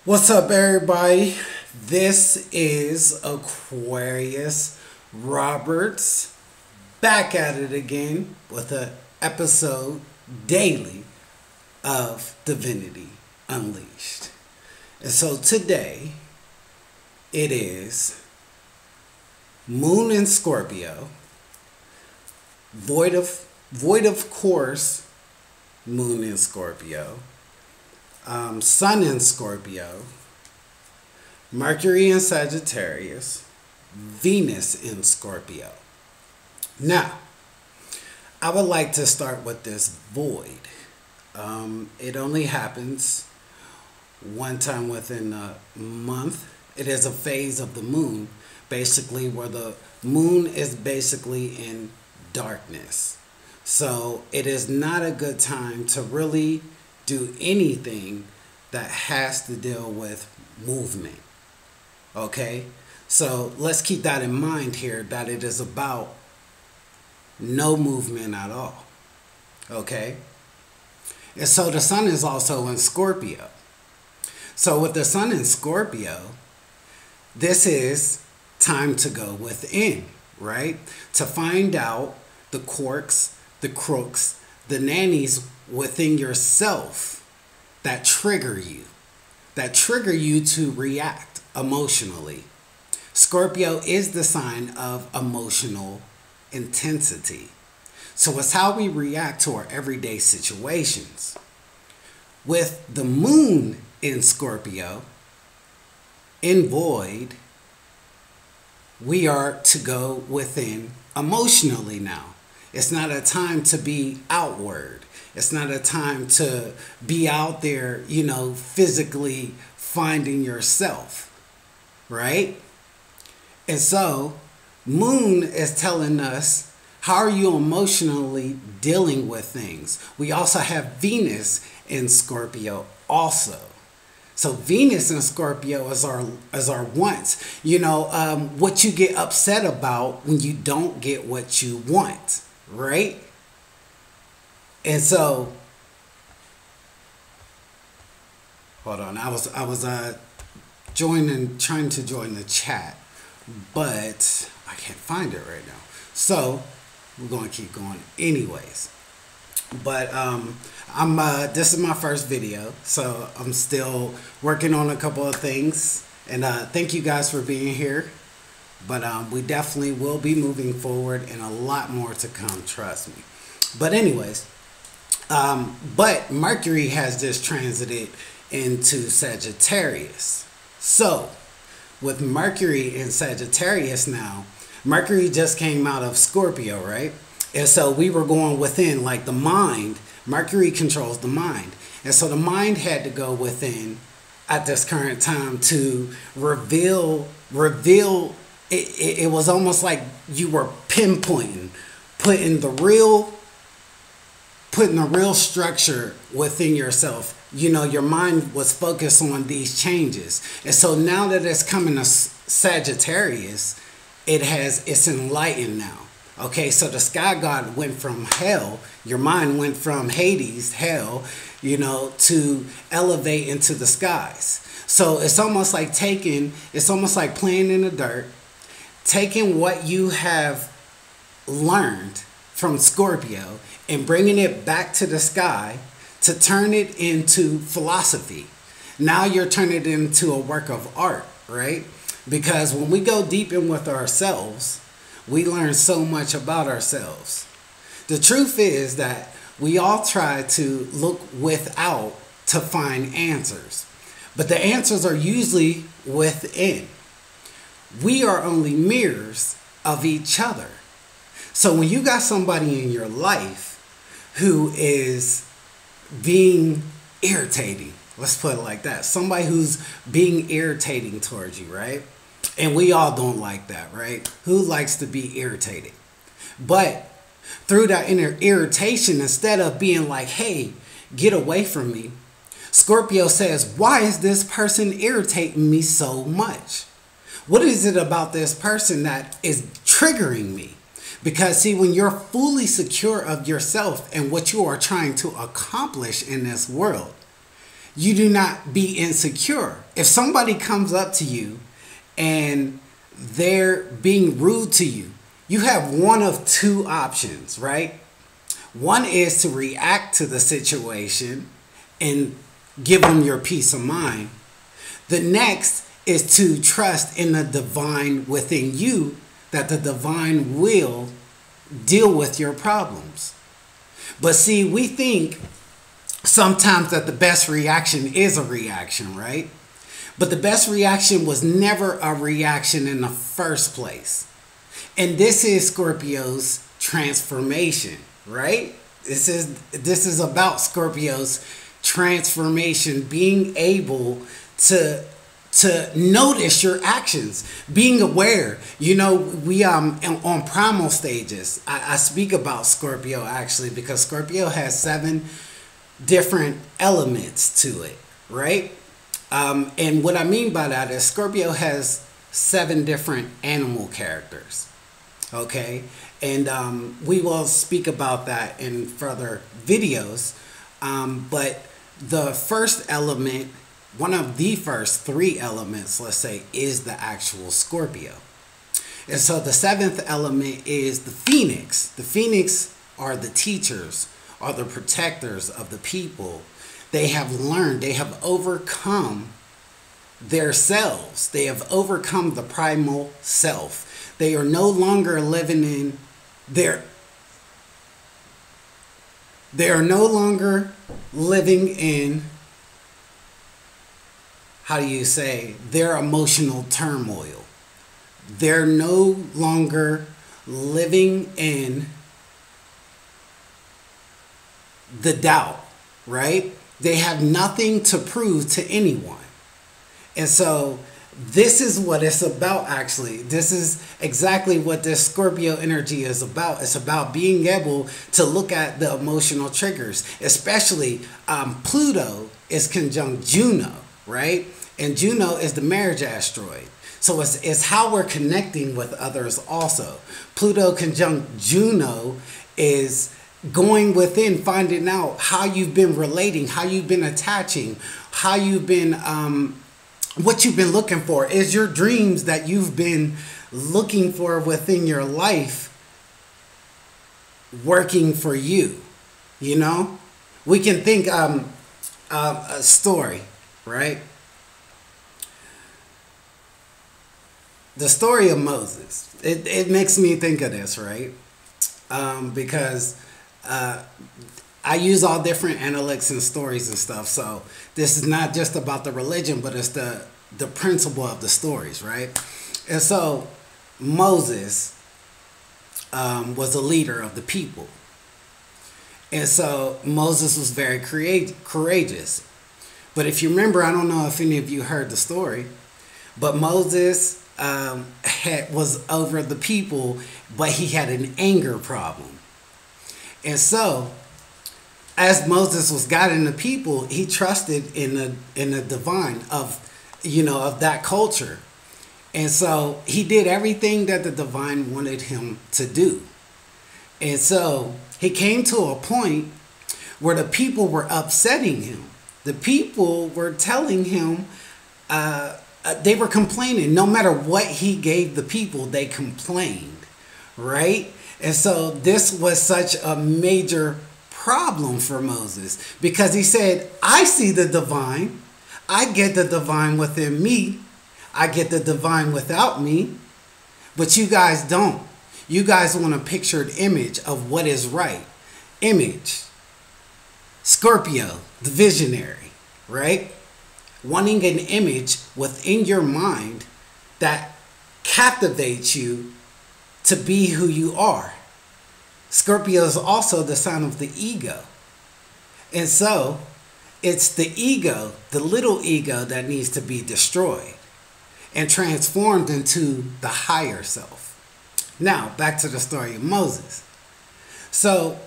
What's up, everybody? This is Aquarius Roberts back at it again with an episode daily of Divinity Unleashed. And so today it is Moon in Scorpio, void of course, Moon in Scorpio. Sun in Scorpio, Mercury in Sagittarius, Venus in Scorpio. Now, I would like to start with this void. It only happens one time within a month. It is a phase of the moon, basically where the moon is basically in darkness. So it is not a good time to really do anything that has to deal with movement. Okay? So let's keep that in mind here, that it is about no movement at all. Okay? And so the sun is also in Scorpio. So with the sun in Scorpio, this is time to go within, right? To find out the quirks, the crooks, the nannies within yourself that trigger you to react emotionally. Scorpio is the sign of emotional intensity. So it's how we react to our everyday situations. With the moon in Scorpio, in void, we are to go within emotionally now. It's not a time to be outward. It's not a time to be out there, physically finding yourself, right? And so, Moon is telling us, how are you emotionally dealing with things? We also have Venus in Scorpio also. So Venus in Scorpio is our wants. What you get upset about when you don't get what you want, right? And so, hold on. I was trying to join the chat, but I can't find it right now. So we're going to keep going anyways. But this is my first video, so I'm still working on a couple of things. And thank you guys for being here. But we definitely will be moving forward, and a lot more to come, trust me. But anyways, but Mercury has just transited into Sagittarius. So with Mercury in Sagittarius now, Mercury just came out of Scorpio, right? And so we were going within, like the mind. Mercury controls the mind. And so the mind had to go within at this current time to reveal. It was almost like you were pinpointing, putting the real structure within yourself. Your mind was focused on these changes. And so now that it's coming to Sagittarius, it's enlightened now. Okay, so the sky god went from hell, your mind went from Hades, hell, to elevate into the skies. So it's almost like playing in the dirt, taking what you have learned from Scorpio and bringing it back to the sky to turn it into philosophy. Now you're turning it into a work of art, right? Because when we go deep in with ourselves, we learn so much about ourselves. The truth is that we all try to look without to find answers, but the answers are usually within. We are only mirrors of each other. So when you got somebody in your life who is being irritating, let's put it like that, somebody who's being irritating towards you, right? And we all don't like that, right? Who likes to be irritated? But through that inner irritation, instead of being like, hey, get away from me, Scorpio says, why is this person irritating me so much? What is it about this person that is triggering me? Because see, when you're fully secure of yourself and what you are trying to accomplish in this world, You do not be insecure. If somebody comes up to you and they're being rude to you, you have one of two options, right? One is to react to the situation and give them your peace of mind. The next is to trust in the divine within you, that the divine will deal with your problems. But see, we think sometimes that the best reaction is a reaction, right? But the best reaction was never a reaction in the first place. And this is Scorpio's transformation, right? This is about Scorpio's transformation, being able to notice your actions, being aware. You know, we on primal stages. I speak about Scorpio actually because Scorpio has 7 different elements to it, right? And what I mean by that is Scorpio has 7 different animal characters. Okay, and we will speak about that in further videos. But the first element, one of the first 3 elements, let's say, is the actual Scorpio. And so the 7th element is the Phoenix. The Phoenix are the teachers, are the protectors of the people. They have learned, they have overcome their selves. They have overcome the primal self. They are no longer living in they are no longer living in, how do you say, their emotional turmoil. They're no longer living in the doubt, right? They have nothing to prove to anyone. And so this is what it's about, actually. This is exactly what this Scorpio energy is about. It's about being able to look at the emotional triggers, especially Pluto is conjunct Juno, right? And Juno is the marriage asteroid. So it's how we're connecting with others also. Pluto conjunct Juno is going within, finding out how you've been relating, how you've been attaching, how you've been what you've been looking for. Is your dreams that you've been looking for within your life working for you? You know, we can think a story, right? The story of Moses. It makes me think of this, right? Because I use all different analytics and stories and stuff. So this is not just about the religion, but it's the principle of the stories, right? And so Moses was a leader of the people. And so Moses was very courageous. But if you remember, I don't know if any of you heard the story, but Moses was over the people, but he had an anger problem. And so as Moses was guiding the people, he trusted in the divine of that culture. And so he did everything that the divine wanted him to do. And so he came to a point where the people were upsetting him. The people were telling him, they were complaining. No matter what he gave the people, they complained, right? And so this was such a major problem for Moses, because he said, I see the divine. I get the divine within me. I get the divine without me. But you guys don't. You guys want a pictured image of what is right. Image. Scorpio, the visionary, right? Wanting an image within your mind that captivates you to be who you are. Scorpio is also the sign of the ego. And so it's the ego, the little ego, that needs to be destroyed and transformed into the higher self. Now, back to the story of Moses. So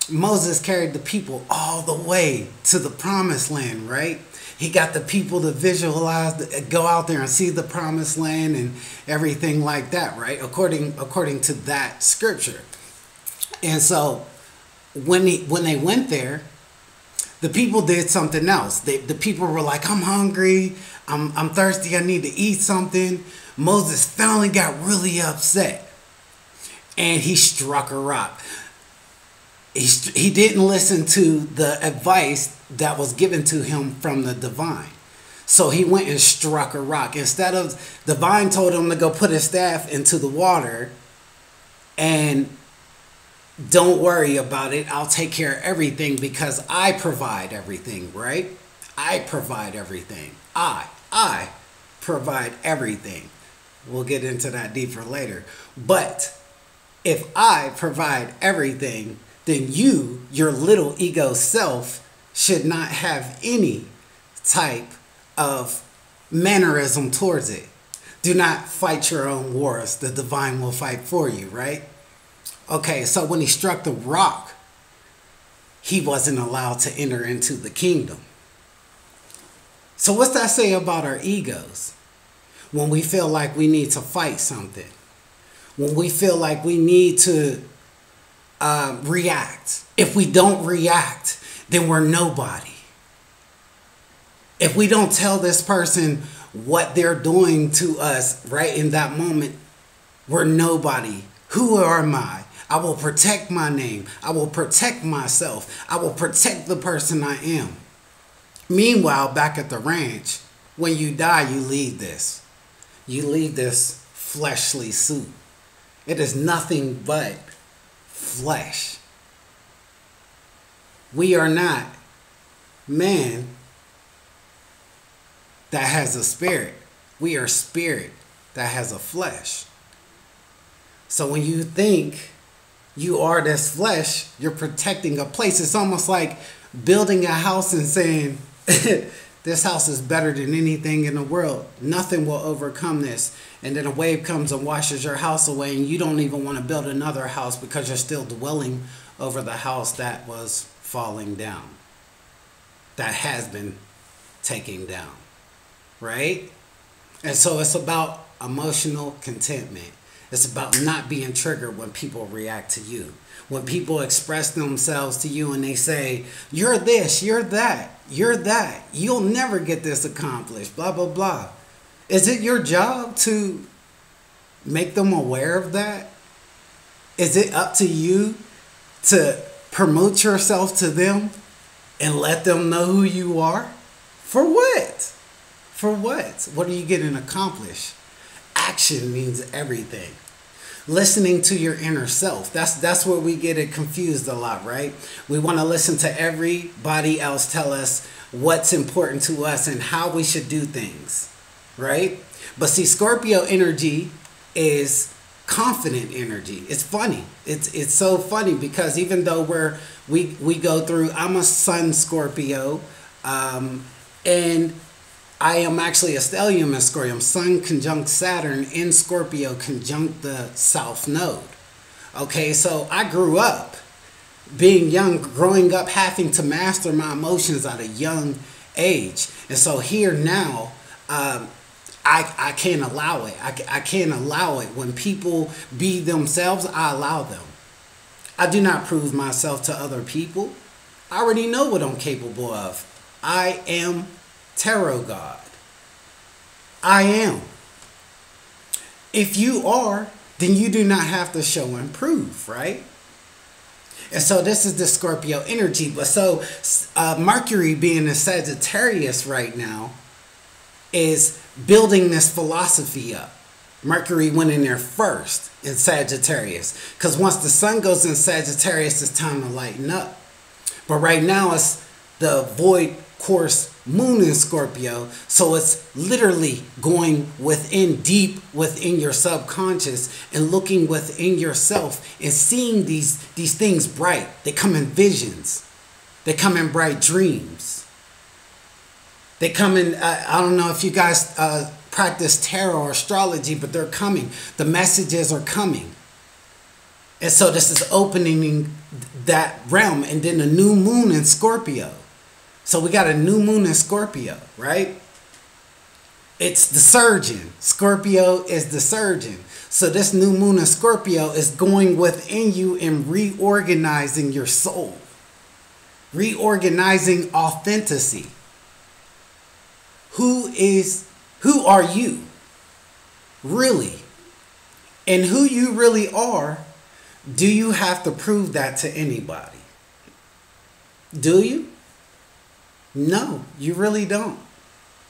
Moses carried the people all the way to the promised land, right? He got the people to visualize, go out there and see the promised land and everything like that, right? According to that scripture. And so when they went there, The people did something else. The people were like, I'm hungry, I'm thirsty, I need to eat something. Moses finally got really upset and he struck a rock. He didn't listen to the advice that was given to him from the divine. So he went and struck a rock. Instead of, divine told him to go put his staff into the water and don't worry about it. I'll take care of everything because I provide everything, right? I provide everything. I provide everything. We'll get into that deeper later. But if I provide everything, then you, your little ego self, should not have any type of mannerism towards it. Do not fight your own wars. The divine will fight for you, right? Okay, so when he struck the rock, he wasn't allowed to enter into the kingdom. So what's that say about our egos? When we feel like we need to fight something, when we feel like we need to react. If we don't react, then we're nobody. If we don't tell this person what they're doing to us right in that moment, we're nobody. Who am I? I will protect my name. I will protect myself. I will protect the person I am. Meanwhile, back at the ranch, when you die, you leave this. You leave this fleshly suit. It is nothing but flesh. We are not man that has a spirit. We are spirit that has a flesh. So when you think you are this flesh, you're protecting a place. It's almost like building a house and saying, this house is better than anything in the world. Nothing will overcome this. And then a wave comes and washes your house away and you don't even want to build another house because you're still dwelling over the house that was falling down, that has been taken down, right? And so it's about emotional contentment. It's about not being triggered when people react to you. When people express themselves to you and they say, you're this, you're that, you're that. You'll never get this accomplished, blah, blah, blah. Is it your job to make them aware of that? Is it up to you to promote yourself to them and let them know who you are? For what? For what? What are you getting accomplished? Action means everything. Listening to your inner self. That's where we get it confused a lot, right? We want to listen to everybody else tell us what's important to us and how we should do things, right? But see, Scorpio energy is confident energy. It's funny. It's so funny because even though we go through, I'm a sun Scorpio, and I am actually a stellium in Scorpio. I'm Sun conjunct Saturn in Scorpio conjunct the South Node. Okay, so I grew up being young, growing up having to master my emotions at a young age. And so here now, I can't allow it. I can't allow it. When people be themselves, I allow them. I do not prove myself to other people. I already know what I'm capable of. I am tarot god. I am. If you are, then you do not have to show and prove, right? And so this is the Scorpio energy. But so Mercury being in Sagittarius right now is building this philosophy up. Mercury went in there first in Sagittarius. Because once the sun goes in Sagittarius, it's time to lighten up. But right now it's the void course moon in Scorpio, so it's literally going within, deep within your subconscious and looking within yourself and seeing these things bright. They come in visions. They come in bright dreams. They come in, I don't know if you guys practice tarot or astrology, but they're coming. The messages are coming. And so this is opening that realm. And then the new moon in Scorpio. So we got a new moon in Scorpio, right? It's the surgeon. Scorpio is the surgeon. So this new moon in Scorpio is going within you and reorganizing your soul. reorganizing authenticity. Who are you? Really? And who you really are, do you have to prove that to anybody? Do you? No, you really don't.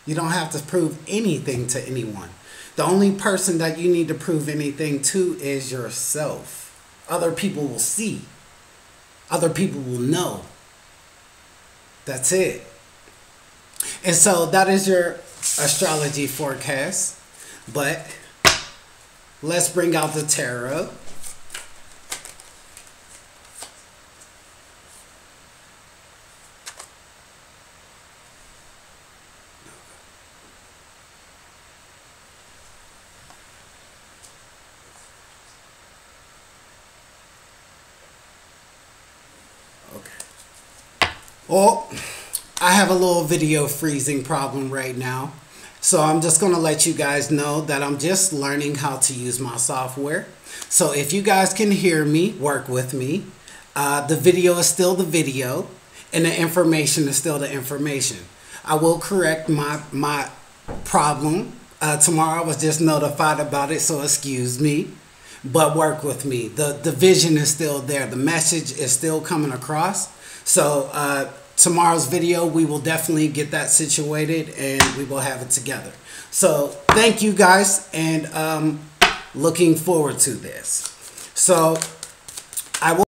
You don't have to prove anything to anyone. The only person that you need to prove anything to is yourself. Other people will see. Other people will know. That's it. And so that is your astrology forecast. But let's bring out the tarot. Well, I have a little video freezing problem right now. So I'm just going to let you guys know that I'm just learning how to use my software. So if you guys can hear me, work with me. The video is still the video and the information is still the information. I will correct my problem. Tomorrow I was just notified about it, so excuse me. But work with me. The vision is still there. The message is still coming across. So tomorrow's video, we will definitely get that situated and we will have it together. So thank you guys, and looking forward to this. So I will